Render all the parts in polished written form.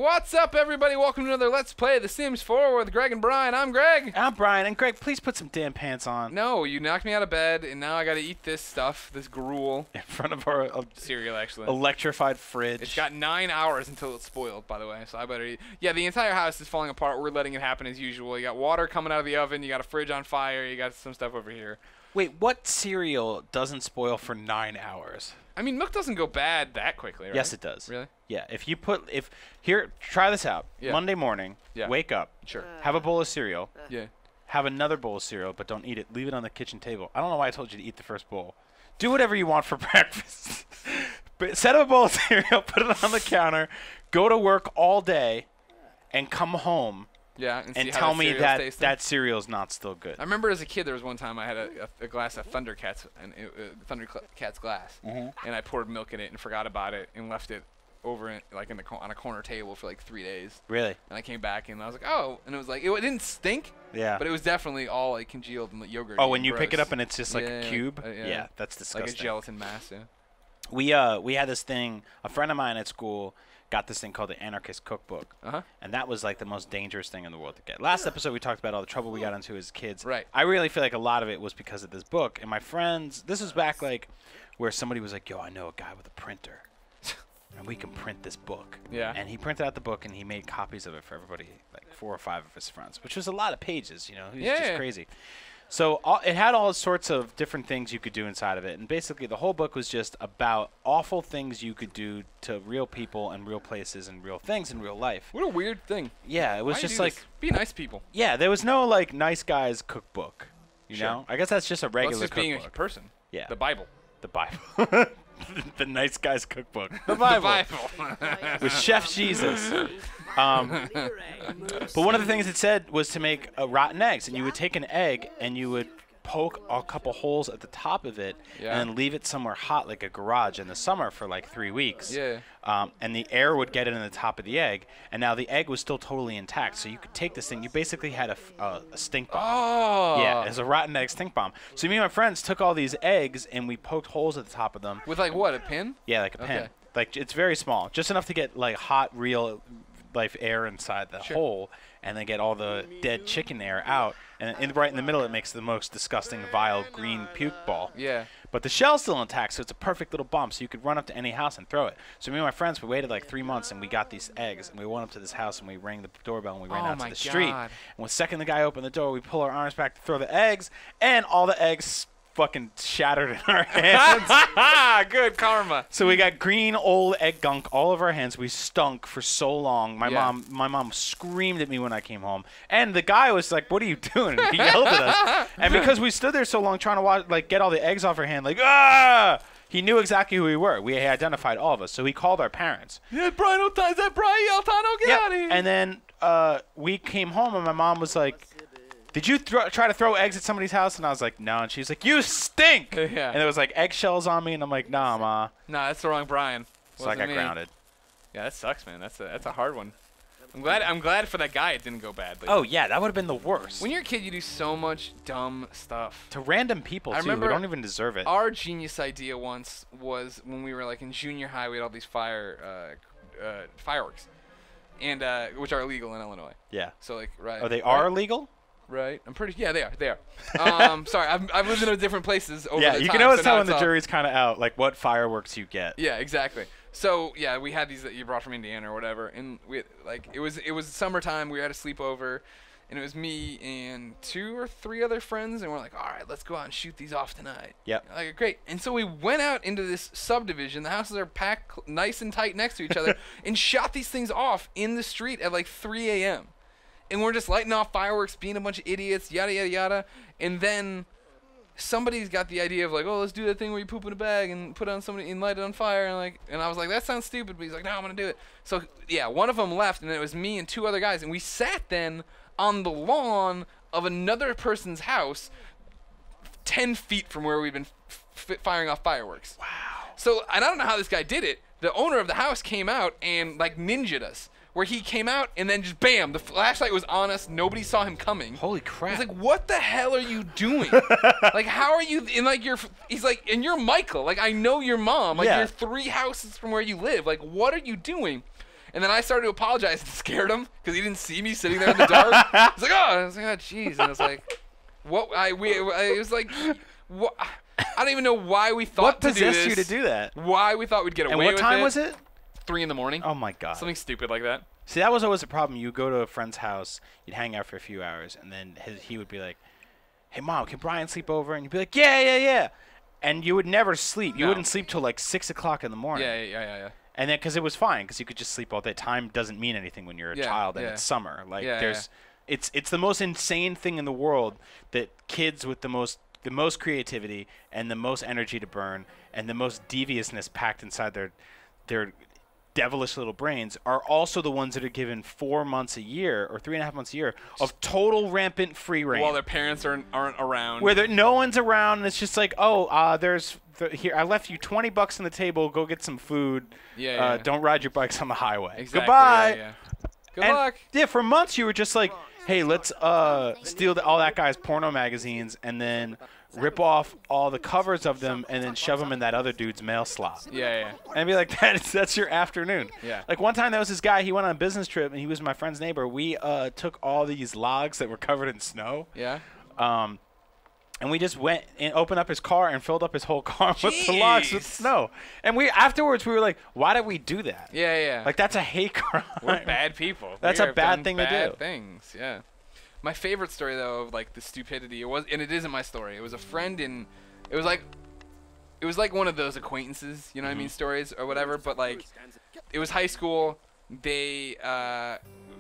What's up, everybody? Welcome to another Let's Play The Sims 4 with Greg and Brian. I'm Greg. I'm Brian. And Greg, please put some damn pants on. No, you knocked me out of bed, and now I got to eat this stuff, this gruel. In front of our cereal, actually. Electrified fridge. It's got 9 hours until it's spoiled, by the way, so I better eat. Yeah, the entire house is falling apart. We're letting it happen as usual. You got water coming out of the oven. You got a fridge on fire. You got some stuff over here. Wait, what cereal doesn't spoil for 9 hours? I mean, milk doesn't go bad that quickly, right? Yes, it does. Really? Yeah. Here, try this out. Yeah. Monday morning, wake up. Sure. Have a bowl of cereal. Yeah. Have another bowl of cereal, but don't eat it. Leave it on the kitchen table. I don't know why I told you to eat the first bowl. Do whatever you want for breakfast. But set up a bowl of cereal, put it on the counter, go to work all day, and come home. Yeah, and tell me that cereal's not still good. I remember as a kid there was one time I had a glass of Thundercats and Thundercats glass, and I poured milk in it and forgot about it and left it over on a corner table for like 3 days. Really? And I came back and I was like, oh, and it was like it didn't stink. Yeah. But it was definitely all like congealed and yogurt. Oh, when you pick it up and it's just like a cube. Yeah, that's disgusting. Like a gelatin mass. Yeah. We had this thing. A friend of mine at school got this thing called the Anarchist Cookbook, and that was like the most dangerous thing in the world to get. Last episode we talked about all the trouble we got into as kids. Right. I really feel like a lot of it was because of this book. And my friends, this was back like where somebody was like, "Yo, I know a guy with a printer, and we can print this book." Yeah. And he printed out the book and he made copies of it for everybody, like 4 or 5 of his friends, which was a lot of pages. You know, it was just crazy. So it had all sorts of different things you could do inside of it. And basically the whole book was just about awful things you could do to real people and real places and real things in real life. What a weird thing. Yeah, it was just like... Be nice people. Yeah, there was no like nice guy's cookbook, you know? I guess that's just a regular cookbook. Being a person. Yeah. The Bible. The Bible. The nice guy's cookbook. The Bible. The Bible. With Chef Jesus. But one of the things it said was to make rotten eggs, and you would take an egg and you would poke a couple holes at the top of it and then leave it somewhere hot like a garage in the summer for like 3 weeks. Yeah. And the air would get it in the top of the egg, and now the egg was still totally intact. So you could take this thing. You basically had a stink bomb. Oh. Yeah, it was a rotten egg stink bomb. So me and my friends took all these eggs and we poked holes at the top of them. With like what, a pin? Yeah, like a pin. Like it's very small, just enough to get like hot, real life air inside the hole, and then get all the dead chicken air out. And right in the middle, it makes the most disgusting, vile green puke ball. Yeah. But the shell's still intact, so it's a perfect little bomb. So you could run up to any house and throw it. So me and my friends, we waited like 3 months, and we got these eggs, and we went up to this house, and we rang the doorbell, and we ran out to the street. And the second the guy opened the door, we pull our arms back to throw the eggs, and all the eggs fucking shattered in our hands. Good karma. So we got green old egg gunk all over our hands. We stunk for so long. My mom screamed at me when I came home, and the guy was like, "What are you doing?" And he yelled at us. And because we stood there so long trying to watch, like, get all the eggs off our hand, like, ah! He knew exactly who we were. We identified all of us. So he called our parents. Yeah, Brian Altano. Is that Brian Altano? Get out of here. And then we came home, and my mom was like, "Did you try to throw eggs at somebody's house?" And I was like, "No." And she was like, "You stink!" Yeah. And there was like eggshells on me, and I'm like, "Nah, Ma." Nah, that's the wrong Brian. So I got grounded. Yeah, that sucks, man. That's a hard one. I'm glad for that guy it didn't go badly. Oh yeah, that would have been the worst. When you're a kid, you do so much dumb stuff to random people too, who don't even deserve it. Our genius idea once was when we were like in junior high, we had all these fireworks, and which are illegal in Illinois. Yeah. So like Oh, they are illegal? Right, I'm pretty. Yeah, they are. Sorry, I've lived in different places over the time. You can always tell when the jury's kind of out, like what fireworks you get. Yeah, exactly. So yeah, we had these that you brought from Indiana or whatever, and we like it was summertime. We had a sleepover, and it was me and 2 or 3 other friends, and we're like, all right, let's go out and shoot these off tonight. Yep. Like great. And so we went out into this subdivision. The houses are packed nice and tight next to each other, and shot these things off in the street at like 3 a.m. And we're just lighting off fireworks, being a bunch of idiots, yada, yada, yada. And then somebody's got the idea of like, oh, let's do that thing where you poop in a bag and put it on somebody and light it on fire. And I was like, that sounds stupid. But he's like, no, I'm going to do it. So, yeah, one of them left, and it was me and 2 other guys. And we sat then on the lawn of another person's house 10 feet from where we'd been firing off fireworks. Wow. So, and I don't know how this guy did it. The owner of the house came out and, like, ninja'd us. Where he came out and then just bam, the flashlight was on us. Nobody saw him coming. Holy crap! He's like, "What the hell are you doing? Like, how are you?" And like, he's like, "And you're Michael. Like, I know your mom. Like, you're 3 houses from where you live. Like, what are you doing?" And then I started to apologize and scared him because he didn't see me sitting there in the dark. I was like, oh, jeez. And I was like, what? It was like, what? I don't even know why we thought to do this. What possessed you to do that? Why we thought we'd get away with it. And what time was it? 3 in the morning. Oh, my God. Something stupid like that. See, that was always a problem. You go to a friend's house, you'd hang out for a few hours, and then he would be like, hey, Mom, can Brian sleep over? And you'd be like, yeah. And you would never sleep. You wouldn't sleep till like 6 o'clock in the morning. Yeah. And then, because it was fine, because you could just sleep all day. Time doesn't mean anything when you're a child and it's summer. Like, it's the most insane thing in the world that kids with the most creativity and the most energy to burn and the most deviousness packed inside their devilish little brains are also the ones that are given 4 months a year or 3.5 months a year of total rampant free reign. While their parents aren't around. Where no one's around, and it's just like, here, I left you $20 on the table. Go get some food. Don't ride your bikes on the highway. Exactly, Goodbye. Good luck. Yeah, for months you were just like, hey, let's steal all that guy's porno magazines and then rip off all the covers of them and then shove them in that other dude's mail slot. Yeah. And be like, that's your afternoon. Yeah. Like one time there was this guy, he went on a business trip and he was my friend's neighbor. We took all these logs that were covered in snow. Yeah. And we just went and opened up his car and filled up his whole car with the logs with snow. And afterwards we were like, why did we do that? Yeah. Like that's a hate crime. We're bad people. That's a bad thing to do. Bad things. Yeah. My favorite story though of like the stupidity and it isn't my story. It was a friend it was like one of those acquaintances, you know what I mean, stories or whatever, but like it was high school. They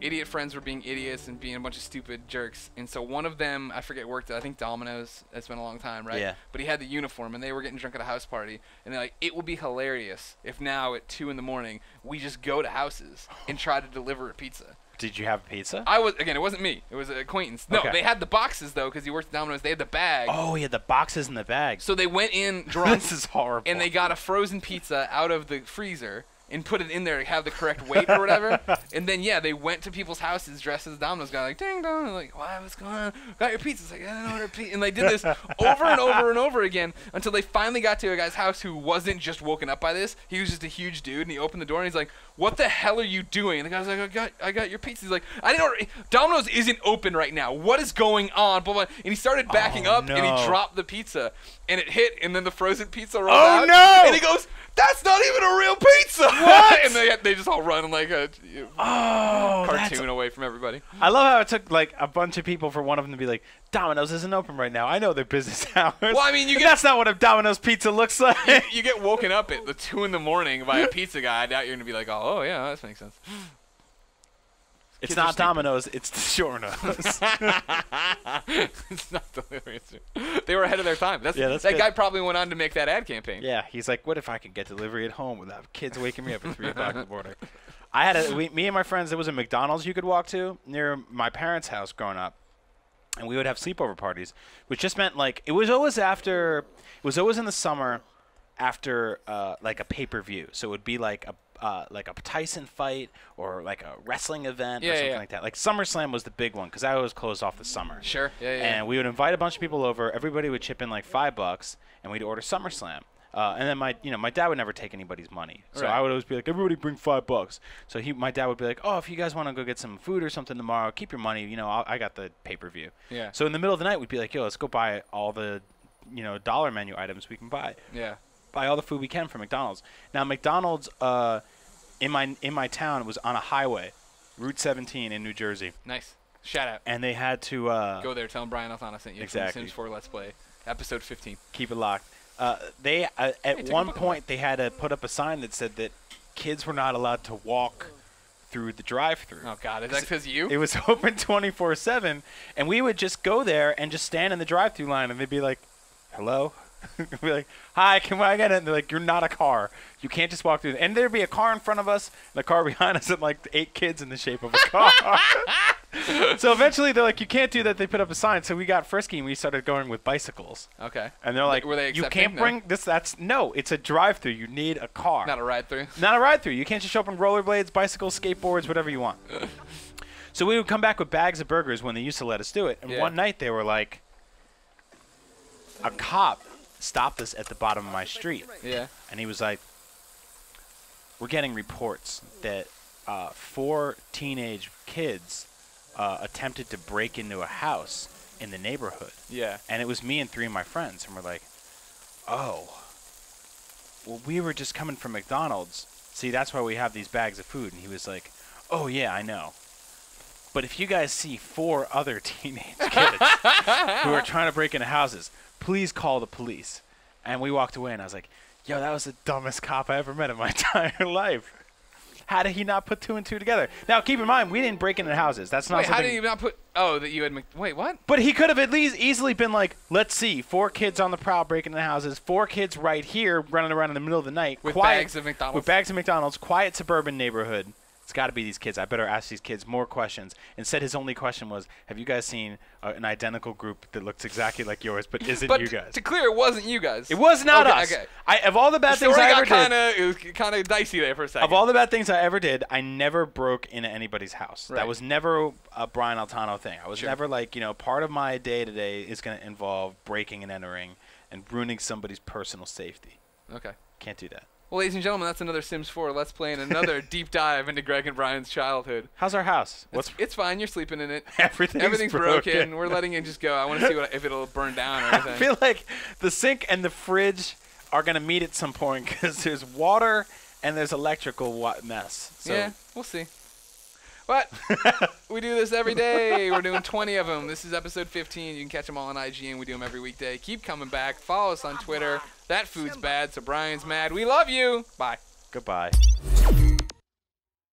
idiot friends were being idiots and being a bunch of stupid jerks, and so one of them, I forget, worked at I think Domino's. It's been a long time, right? Yeah. But he had the uniform and they were getting drunk at a house party, and they're like, it will be hilarious if now at 2 in the morning we just go to houses and try to deliver a pizza. Did you have a pizza? It wasn't me. It was an acquaintance. No, They had the boxes, though, because he worked at Domino's. They had the bag. Oh, he had the boxes in the bag. So they went in drunk. This is horrible. And they got a frozen pizza out of the freezer and put it in there to have the correct weight or whatever. And then, they went to people's houses dressed as a Domino's guy, like, ding dong. Like, what's going on? Got your pizza. It's like, I didn't order pizza. And they did this over and over and over again until they finally got to a guy's house who wasn't just woken up by this. He was just a huge dude, and he opened the door, and he's like, what the hell are you doing? And the guy's like, I got your pizza. He's like, I didn't order. Domino's isn't open right now. What is going on? Blah, blah. And he started backing up, and he dropped the pizza, and it hit, and then the frozen pizza rolled out. Oh, no! And he goes, that's not even a real pizza. What? And they just all run like a cartoon away from everybody. I love how it took like a bunch of people for one of them to be like, Domino's isn't open right now. I know their business hours. Well, I mean, that's not what a Domino's pizza looks like. You get woken up at the 2 in the morning by a pizza guy. I doubt you're gonna be like, oh yeah, that makes sense. It's not Domino's, it's DiGiorno's. It's not delirious. They were ahead of their time. That good. Guy probably went on to make that ad campaign. Yeah, he's like, what if I could get delivery at home without kids waking me up at 3 o'clock in the morning? I had me and my friends, there was a McDonald's you could walk to near my parents' house growing up. And we would have sleepover parties, which just meant like it was always in the summer after like a pay-per-view. So it would be like a Tyson fight or like a wrestling event or something like that. Like SummerSlam was the big one because I always closed off the summer. Sure. Yeah. And we would invite a bunch of people over. Everybody would chip in like $5, and we'd order SummerSlam. And then my dad would never take anybody's money, so I would always be like, everybody bring $5. So my dad would be like, oh, if you guys want to go get some food or something tomorrow, keep your money. I got the pay-per-view. Yeah. So in the middle of the night, we'd be like, yo, let's go buy all the dollar menu items we can buy. Yeah. Buy all the food we can from McDonald's. Now McDonald's in my town was on a highway, Route 17 in New Jersey. Nice. Shout out. And they had to go there. Tell them Brian Altano sent you. Exactly. Sims 4 Let's Play, episode 15. Keep it locked. They at one point they had to put up a sign that said that kids were not allowed to walk through the drive-thru. Oh God, is that because you? It was open 24/7, and we would just go there and just stand in the drive-thru line, and they'd be like, "Hello." We'd be like, hi, can I get it? And they're like, you're not a car. You can't just walk through. And there'd be a car in front of us and a car behind us and like 8 kids in the shape of a car. So eventually they're like, you can't do that. They put up a sign. So we got frisky and we started going with bicycles. Okay. And they're like, were they you can't bring this. No, it's a drive-thru. You need a car. Not a ride-through. Not a ride-through. You can't just show up in rollerblades, bicycles, skateboards, whatever you want. So we would come back with bags of burgers when they used to let us do it. And one night they were like, a cop stopped us at the bottom of my street. Yeah. And he was like, we're getting reports that 4 teenage kids attempted to break into a house in the neighborhood. Yeah. And it was me and 3 of my friends, and we're like, oh, well, we were just coming from McDonald's. See, that's why we have these bags of food. And he was like, oh, yeah, I know. But if you guys see 4 other teenage kids who are trying to break into houses, please call the police. And we walked away, and I was like, yo, that was the dumbest cop I ever met in my entire life. How did he not put 2 and 2 together? Now, keep in mind, we didn't break into houses. That's not Wait, something. how did he not put? Oh, that you had. Wait, what? But he could have at least easily been like, let's see, 4 kids on the prowl breaking into houses, 4 kids right here running around in the middle of the night. With quiet, bags of McDonald's. With bags of McDonald's, quiet suburban neighborhood. It's got to be these kids. I better ask these kids more questions. Instead, his only question was, have you guys seen an identical group that looks exactly like yours but isn't you guys? To clear, it wasn't you guys. It was not us. Okay. Of all the bad things I ever did. It was kind of dicey there for a second. Of all the bad things I ever did, I never broke into anybody's house. Right. That was never a Brian Altano thing. I was never like, part of my day-to-day is going to involve breaking and entering and ruining somebody's personal safety. Okay. Can't do that. Well, ladies and gentlemen, that's another Sims 4 Let's Play and another deep dive into Greg and Brian's childhood. How's our house? It's fine. You're sleeping in it. Everything's broken. We're letting it just go. I want to see if it'll burn down or anything. I feel like the sink and the fridge are going to meet at some point because there's water and there's electrical mess. So. Yeah, we'll see. But we do this every day. We're doing 20 of them. This is episode 15. You can catch them all on IGN. We do them every weekday. Keep coming back. Follow us on Twitter. That food's bad, so Brian's mad. We love you. Bye. Goodbye.